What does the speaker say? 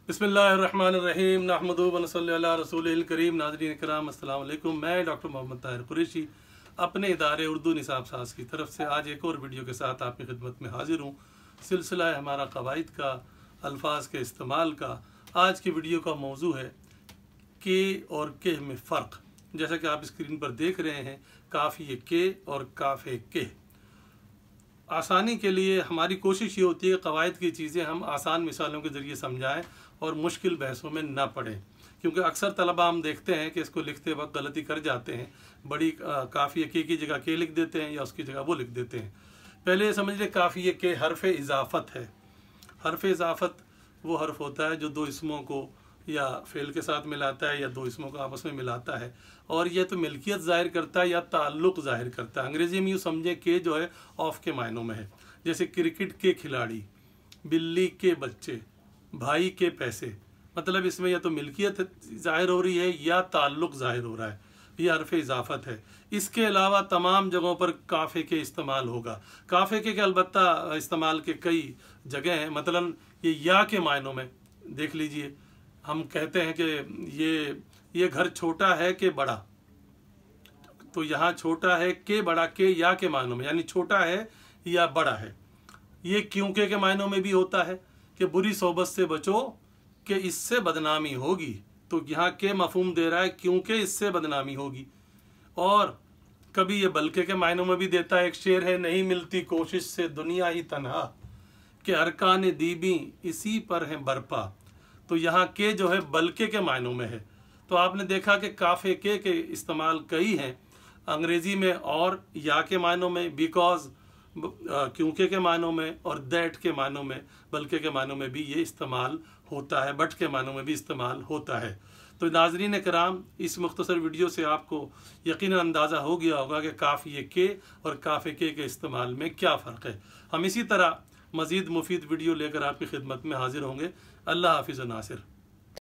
बिस्मिल्लाहिर्रहमानिर्रहीम नहमदुहु व नसल्ली अला रसूलिल करीम। नाज़रीन किराम अस्सलाम वालेकुम। मैं डॉक्टर मोहम्मद ताहिर कुरैशी अपने इदारे उर्दू निसाब साज की तरफ से आज एक और वीडियो के साथ आपकी खिदमत में हाजिर हूँ। सिलसिला है हमारा कवाइद का, अल्फाज के इस्तेमाल का। आज की वीडियो का मौजू है के और के में फ़र्क। जैसा कि आप स्क्रीन पर देख रहे हैं, काफ़ी के और काफ़े के। आसानी के लिए हमारी कोशिश ये होती है कवायद की चीज़ें हम आसान मिसालों के ज़रिए समझाएं और मुश्किल बहसों में ना पड़ें, क्योंकि अक्सर तलबा हम देखते हैं कि इसको लिखते वक्त गलती कर जाते हैं। बड़ी काफ़ी के की जगह के लिख देते हैं या उसकी जगह वो लिख देते हैं। पहले समझ लें काफ़ी के हर्फ इजाफ़त है। हर्फ इजाफ़त वो हर्फ होता है जो दो इसमों को या फ़ेल के साथ मिलाता है या दो इसमों को आपस में मिलाता है, और यह तो मिल्कियत ज़ाहिर करता है या ताल्लुक़ ज़ाहिर करता है। अंग्रेज़ी में यूँ समझे के जो है ऑफ के मायनों में है। जैसे क्रिकेट के खिलाड़ी, बिल्ली के बच्चे, भाई के पैसे। मतलब इसमें या तो मिल्कियत ज़ाहिर हो रही है या ताल्लुक़ ज़ाहिर हो रहा है। ये हर्फ इजाफ़त है। इसके अलावा तमाम जगहों पर काफ़े के इस्तेमाल होगा। काफ़े के अलबत्ता इस्तेमाल के कई जगह हैं। मसलन ये या के मायनों में देख लीजिए, हम कहते हैं कि ये घर छोटा है कि बड़ा, तो यहाँ छोटा है के बड़ा के या के मायनों में, यानी छोटा है या बड़ा है। ये क्योंकि के मायनों में भी होता है कि बुरी सोबत से बचो कि इससे बदनामी होगी, तो यहाँ के मफहूम दे रहा है क्योंकि इससे बदनामी होगी। और कभी ये बल्कि के मायनों में भी देता है। एक शेर है, नहीं मिलती कोशिश से दुनिया ही तन्हा कि अरकान दीबी इसी पर है बरपा। तो यहाँ के जो है बल्कि के मायनों में है। तो आपने देखा कि काफ़े के इस्तेमाल कई हैं अंग्रेज़ी में, और या के मायनों में, बिकॉज क्योंकि के मायनों में, और दैट के मायनों में, बल्कि के मायनों में भी ये इस्तेमाल होता है, बट के मायनों में भी इस्तेमाल होता है। तो नाज़रीन कराम, इस मुख्तसर वीडियो से आपको यकीनन अंदाज़ा हो गया होगा कि काफ़ी के और काफ़े के इस्तेमाल में क्या फ़र्क है। हम इसी तरह मज़ीद मुफीद वीडियो लेकर आपकी खिदमत में हाजिर होंगे। अल्लाह हाफिज़ व नासिर।